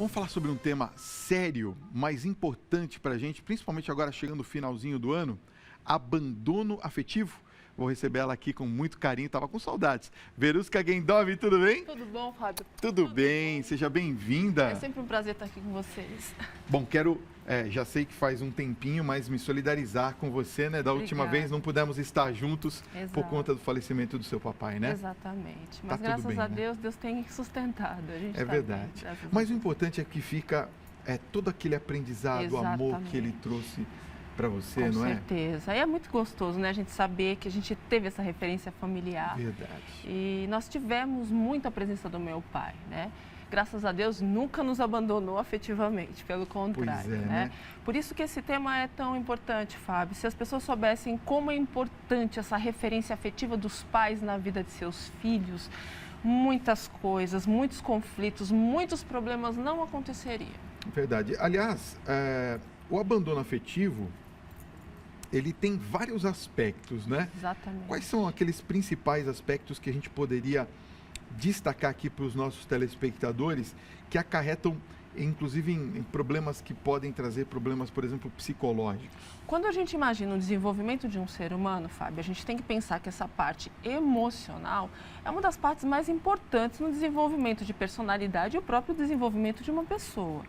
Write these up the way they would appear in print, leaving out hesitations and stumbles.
Vamos falar sobre um tema sério, mas importante para a gente, principalmente agora chegando no finalzinho do ano, abandono afetivo. Vou receber ela aqui com muito carinho, estava com saudades. Verusca Gendov, tudo bem? Tudo bom, Fábio? Tudo bem, seja bem-vinda. É sempre um prazer estar aqui com vocês. Bom, já sei que faz um tempinho, mas me solidarizar com você, né? Da última vez não pudemos estar juntos por conta do falecimento do seu papai, né? Exatamente. Tá Mas graças bem, a né? Deus, Deus tem sustentado. A gente É tá verdade. bem, Mas o importante é que fica todo aquele aprendizado, o amor que ele trouxe para você, não é? Com certeza. E é muito gostoso, né? A gente saber que a gente teve essa referência familiar. Verdade. E nós tivemos muita presença do meu pai, né? Graças a Deus, nunca nos abandonou afetivamente, pelo contrário, né? Por isso que esse tema é tão importante, Fábio. Se as pessoas soubessem como é importante essa referência afetiva dos pais na vida de seus filhos, muitas coisas, muitos conflitos, muitos problemas não aconteceriam. Verdade. Aliás, o abandono afetivo, ele tem vários aspectos, né? Exatamente. Quais são aqueles principais aspectos que a gente poderia destacar aqui para os nossos telespectadores que acarretam, inclusive, em problemas que podem trazer problemas, por exemplo, psicológicos? Quando a gente imagina o desenvolvimento de um ser humano, Fábio, a gente tem que pensar que essa parte emocional é uma das partes mais importantes no desenvolvimento de personalidade e o próprio desenvolvimento de uma pessoa.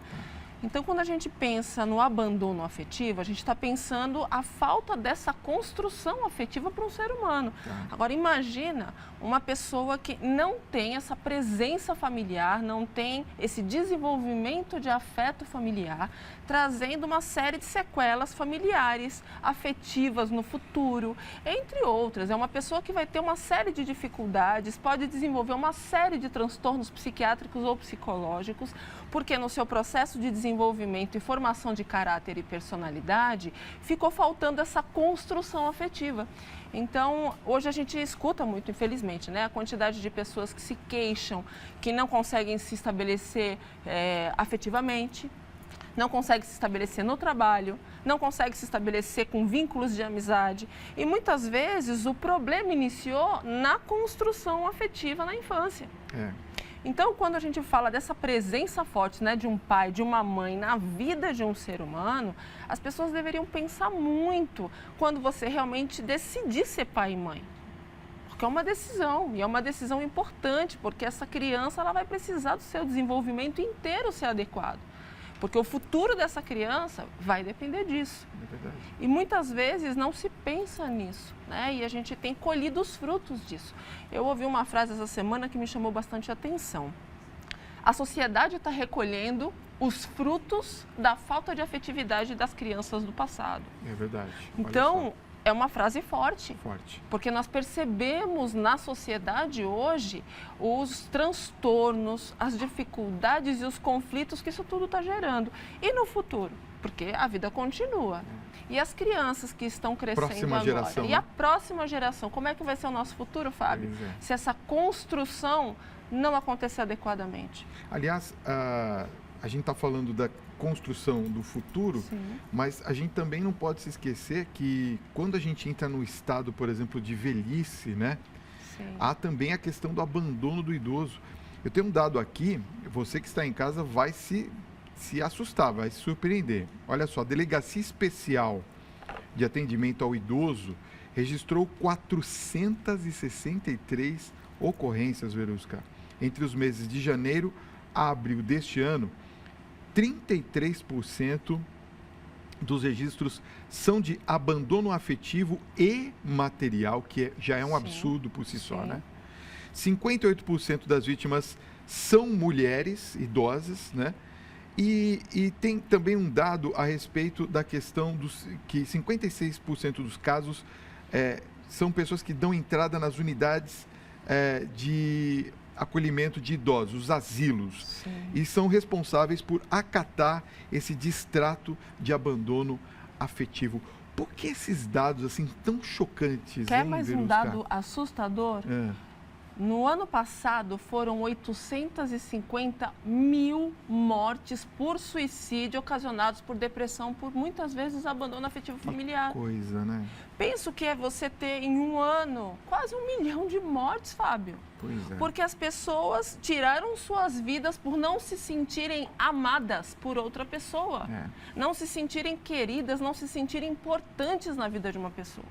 Então, quando a gente pensa no abandono afetivo, a gente está pensando a falta dessa construção afetiva para um ser humano. Agora, imagina uma pessoa que não tem essa presença familiar, não tem esse desenvolvimento de afeto familiar, trazendo uma série de sequelas familiares, afetivas no futuro, entre outras. É uma pessoa que vai ter uma série de dificuldades, pode desenvolver uma série de transtornos psiquiátricos ou psicológicos, porque no seu processo de desenvolvimento e formação de caráter e personalidade, ficou faltando essa construção afetiva. Então, hoje a gente escuta muito, infelizmente, né, a quantidade de pessoas que se queixam, que não conseguem se estabelecer afetivamente, não conseguem se estabelecer no trabalho, não conseguem se estabelecer com vínculos de amizade. E muitas vezes o problema iniciou na construção afetiva na infância. Então, quando a gente fala dessa presença forte, né, de um pai, de uma mãe na vida de um ser humano, as pessoas deveriam pensar muito quando você realmente decidir ser pai e mãe. Porque é uma decisão, e é uma decisão importante, porque essa criança ela vai precisar do seu desenvolvimento inteiro ser adequado. Porque o futuro dessa criança vai depender disso. É verdade. E muitas vezes não se pensa nisso, né? E a gente tem colhido os frutos disso. Eu ouvi uma frase essa semana que me chamou bastante atenção. A sociedade está recolhendo os frutos da falta de afetividade das crianças do passado. É verdade. Então, é uma frase forte. Porque nós percebemos na sociedade hoje os transtornos, as dificuldades e os conflitos que isso tudo está gerando. E no futuro? Porque a vida continua. E as crianças que estão crescendo agora? E a próxima geração? Como é que vai ser o nosso futuro, Fábio? Se essa construção não acontecer adequadamente. Aliás, a gente está falando da construção do futuro, mas a gente também não pode se esquecer que quando a gente entra no estado, por exemplo, de velhice, né? Há também a questão do abandono do idoso. Eu tenho um dado aqui, você que está em casa vai se assustar, vai se surpreender. Olha só, a Delegacia Especial de Atendimento ao Idoso registrou 463 ocorrências, Verusca, entre os meses de janeiro a abril deste ano. 33% dos registros são de abandono afetivo e material, que já é um absurdo por si só, né? 58% das vítimas são mulheres idosas, né? E tem também um dado a respeito da questão que 56% dos casos são pessoas que dão entrada nas unidades de acolhimento de idosos, os asilos, e são responsáveis por acatar esse distrato de abandono afetivo. Por que esses dados assim tão chocantes? Quer mais um dado assustador? No ano passado, foram 850 mil mortes por suicídio ocasionados por depressão, por muitas vezes abandono afetivo familiar. Que coisa, né? Penso que é você ter em um ano quase 1 milhão de mortes, Fábio. Pois é. Porque as pessoas tiraram suas vidas por não se sentirem amadas por outra pessoa. Não se sentirem queridas, não se sentirem importantes na vida de uma pessoa.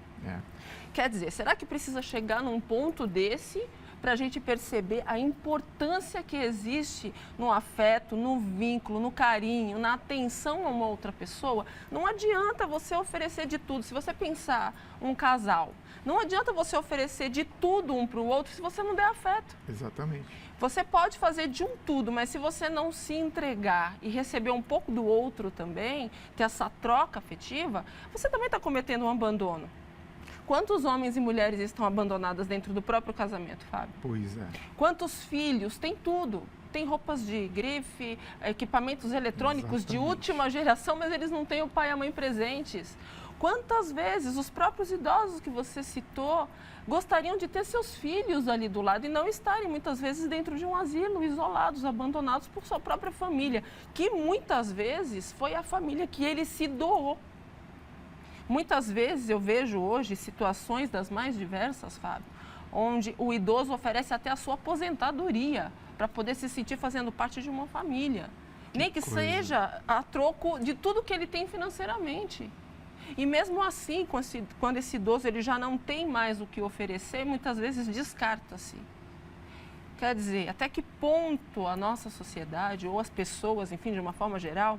Quer dizer, será que precisa chegar num ponto desse para a gente perceber a importância que existe no afeto, no vínculo, no carinho, na atenção a uma outra pessoa? Não adianta você oferecer de tudo. Se você pensar um casal, não adianta você oferecer de tudo um para o outro se você não der afeto. Exatamente. Você pode fazer de um tudo, mas se você não se entregar e receber um pouco do outro também, ter essa troca afetiva, você também está cometendo um abandono. Quantos homens e mulheres estão abandonados dentro do próprio casamento, Fábio? Pois é. Quantos filhos? Tem tudo. Tem roupas de grife, equipamentos eletrônicos de última geração, mas eles não têm o pai e a mãe presentes. Quantas vezes os próprios idosos que você citou gostariam de ter seus filhos ali do lado e não estarem muitas vezes dentro de um asilo, isolados, abandonados por sua própria família, que muitas vezes foi a família que ele se doou. Muitas vezes eu vejo hoje situações das mais diversas, Fábio, onde o idoso oferece até a sua aposentadoria para poder se sentir fazendo parte de uma família. Nem que seja a troco de tudo que ele tem financeiramente. E mesmo assim, quando esse idoso ele já não tem mais o que oferecer, muitas vezes descarta-se. Quer dizer, até que ponto a nossa sociedade ou as pessoas, enfim, de uma forma geral,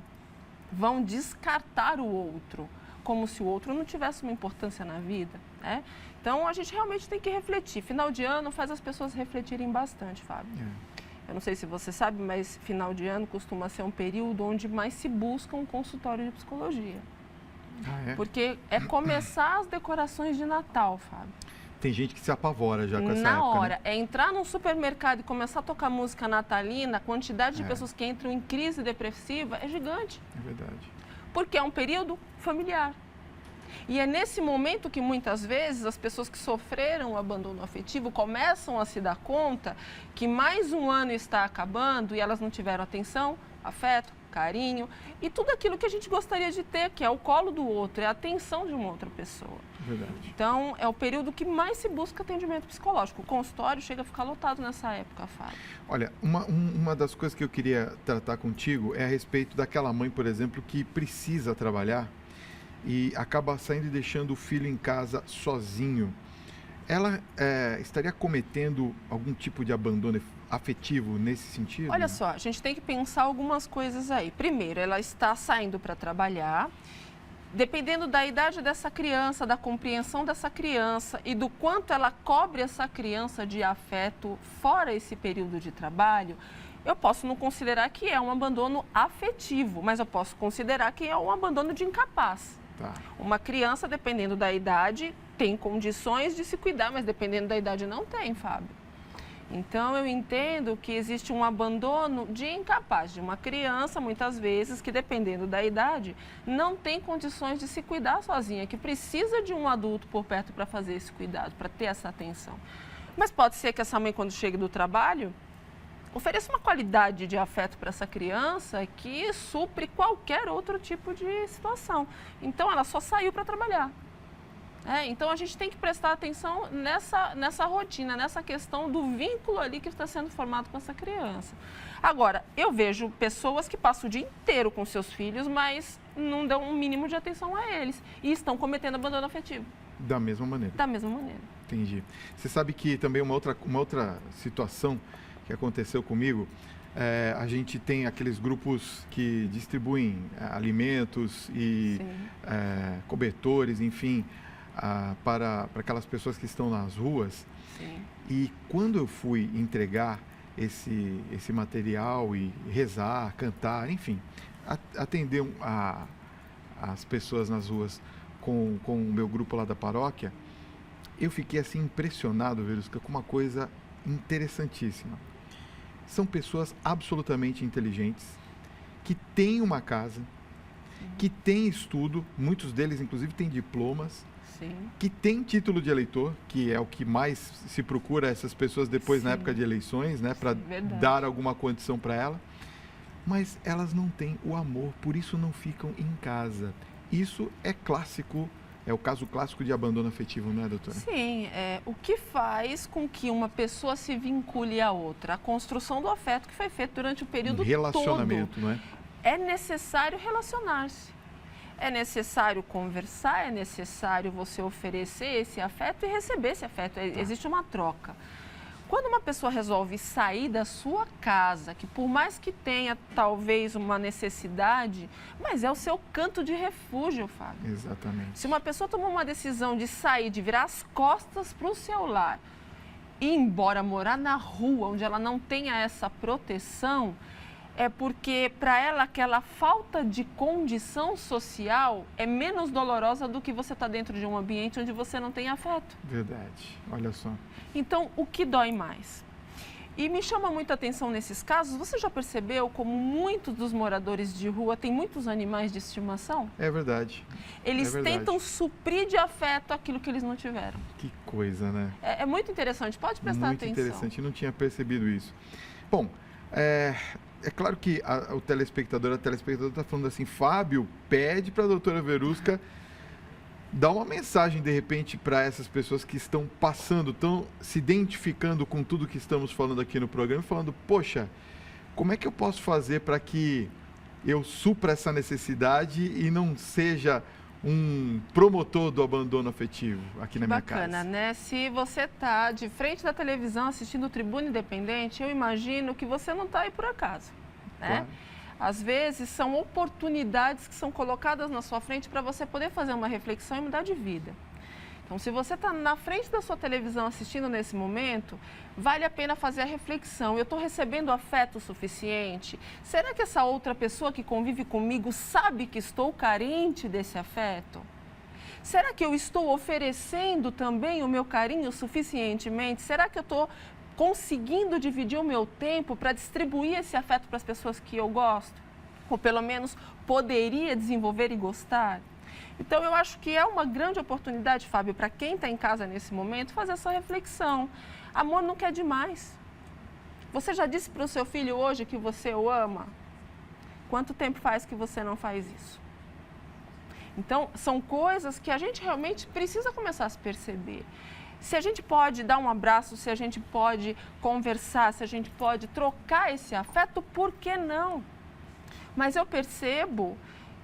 vão descartar o outro, como se o outro não tivesse uma importância na vida, né? Então, a gente realmente tem que refletir. Final de ano faz as pessoas refletirem bastante, Fábio. Eu não sei se você sabe, mas final de ano costuma ser um período onde mais se busca um consultório de psicologia. Porque é começar as decorações de Natal, Fábio. Tem gente que se apavora já com essa época, Na hora. né? É entrar num supermercado e começar a tocar música natalina, a quantidade de pessoas que entram em crise depressiva é gigante. É verdade. Porque é um período familiar. E é nesse momento que muitas vezes as pessoas que sofreram o abandono afetivo começam a se dar conta que mais um ano está acabando e elas não tiveram atenção, afeto, carinho e tudo aquilo que a gente gostaria de ter, que é o colo do outro, é a atenção de uma outra pessoa. Verdade. Então, é o período que mais se busca atendimento psicológico. O consultório chega a ficar lotado nessa época, Fábio. Olha, uma das coisas que eu queria tratar contigo é a respeito daquela mãe, por exemplo, que precisa trabalhar e acaba saindo e deixando o filho em casa sozinho. Ela estaria cometendo algum tipo de abandono afetivo nesse sentido? Olha só, a gente tem que pensar algumas coisas aí. Primeiro, ela está saindo para trabalhar. Dependendo da idade dessa criança, da compreensão dessa criança e do quanto ela cobre essa criança de afeto fora esse período de trabalho, eu posso não considerar que é um abandono afetivo, mas eu posso considerar que é um abandono de incapaz. Uma criança, dependendo da idade, tem condições de se cuidar, mas dependendo da idade não tem, Fábio. Então, eu entendo que existe um abandono de incapaz de uma criança, muitas vezes, que dependendo da idade, não tem condições de se cuidar sozinha, que precisa de um adulto por perto para fazer esse cuidado, para ter essa atenção. Mas pode ser que essa mãe, quando chega do trabalho, ofereça uma qualidade de afeto para essa criança que supre qualquer outro tipo de situação. Então, ela só saiu para trabalhar. Então, a gente tem que prestar atenção nessa rotina, nessa questão do vínculo ali que está sendo formado com essa criança. Agora, eu vejo pessoas que passam o dia inteiro com seus filhos, mas não dão um mínimo de atenção a eles e estão cometendo abandono afetivo. Da mesma maneira? Da mesma maneira. Entendi. Você sabe que também uma outra situação que aconteceu comigo, a gente tem aqueles grupos que distribuem alimentos e cobertores, enfim, para aquelas pessoas que estão nas ruas. Sim. E quando eu fui entregar esse material e rezar, cantar, enfim, atender as pessoas nas ruas com o meu grupo lá da paróquia, eu fiquei assim impressionado, Verusca, com uma coisa interessantíssima. São pessoas absolutamente inteligentes, que têm uma casa, que têm estudo, muitos deles inclusive têm diplomas, que têm título de eleitor, que é o que mais se procura essas pessoas depois na época de eleições, né, para dar alguma condição para ela, mas elas não têm o amor, por isso não ficam em casa. Isso é clássico É o caso clássico de abandono afetivo, não é, doutora? Sim, o que faz com que uma pessoa se vincule à outra? A construção do afeto que foi feito durante o período relacionamento, todo. não é? É necessário relacionar-se. É necessário conversar, é necessário você oferecer esse afeto e receber esse afeto. Existe uma troca. Quando uma pessoa resolve sair da sua casa, que por mais que tenha talvez uma necessidade, mas é o seu canto de refúgio, Fábio. Exatamente. Se uma pessoa tomou uma decisão de sair, de virar as costas para o seu lar e ir embora morar na rua, onde ela não tenha essa proteção, é porque para ela aquela falta de condição social é menos dolorosa do que você estar dentro de um ambiente onde você não tem afeto. Verdade, olha só. Então, o que dói mais? E me chama muita atenção nesses casos, você já percebeu como muitos dos moradores de rua têm muitos animais de estimação? É verdade. Eles tentam suprir de afeto aquilo que eles não tiveram. Que coisa, né? É muito interessante, pode prestar atenção. Muito interessante, eu não tinha percebido isso. Bom, é claro que a telespectadora está falando assim, Fábio, pede para a doutora Verusca dar uma mensagem, de repente, para essas pessoas que estão passando, estão se identificando com tudo que estamos falando aqui no programa, falando, poxa, como é que eu posso fazer para que eu supra essa necessidade e não seja um promotor do abandono afetivo aqui na minha casa? Bacana, né? Se você está de frente da televisão assistindo o Tribuna Independente, eu imagino que você não está aí por acaso, né? Claro. Às vezes são oportunidades que são colocadas na sua frente para você poder fazer uma reflexão e mudar de vida. Então, se você está na frente da sua televisão assistindo nesse momento, vale a pena fazer a reflexão. Eu estou recebendo afeto suficiente? Será que essa outra pessoa que convive comigo sabe que estou carente desse afeto? Será que eu estou oferecendo também o meu carinho suficientemente? Será que eu estou conseguindo dividir o meu tempo para distribuir esse afeto para as pessoas que eu gosto? Ou pelo menos poderia desenvolver e gostar? Então, eu acho que é uma grande oportunidade, Fábio, para quem está em casa nesse momento, fazer essa reflexão. Amor não quer demais. Você já disse para o seu filho hoje que você o ama? Quanto tempo faz que você não faz isso? Então, são coisas que a gente realmente precisa começar a se perceber. Se a gente pode dar um abraço, se a gente pode conversar, se a gente pode trocar esse afeto, por que não? Mas eu percebo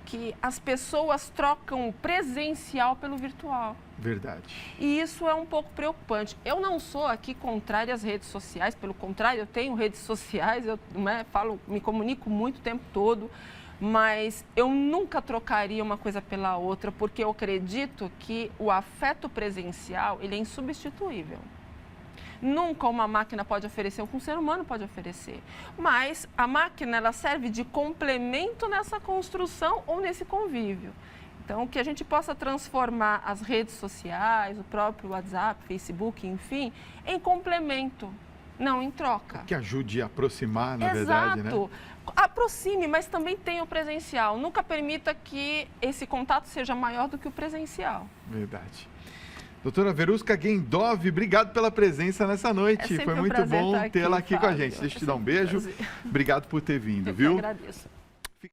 que as pessoas trocam o presencial pelo virtual. Verdade. E isso é um pouco preocupante. Eu não sou aqui contrária às redes sociais, pelo contrário, eu tenho redes sociais, eu me comunico muito o tempo todo, mas eu nunca trocaria uma coisa pela outra, porque eu acredito que o afeto presencial, ele é insubstituível. Nunca uma máquina pode oferecer o que um ser humano pode oferecer. Mas a máquina, ela serve de complemento nessa construção ou nesse convívio. Então, que a gente possa transformar as redes sociais, o próprio WhatsApp, Facebook, enfim, em complemento, não em troca. Que ajude a aproximar, na verdade, né? Exato. Aproxime, mas também tenha o presencial. Nunca permita que esse contato seja maior do que o presencial. Verdade. Doutora Verusca Gendov, obrigado pela presença nessa noite. Foi muito bom tê-la aqui com a gente. Deixa eu te dar um beijo. Obrigado por ter vindo, viu? Eu que agradeço.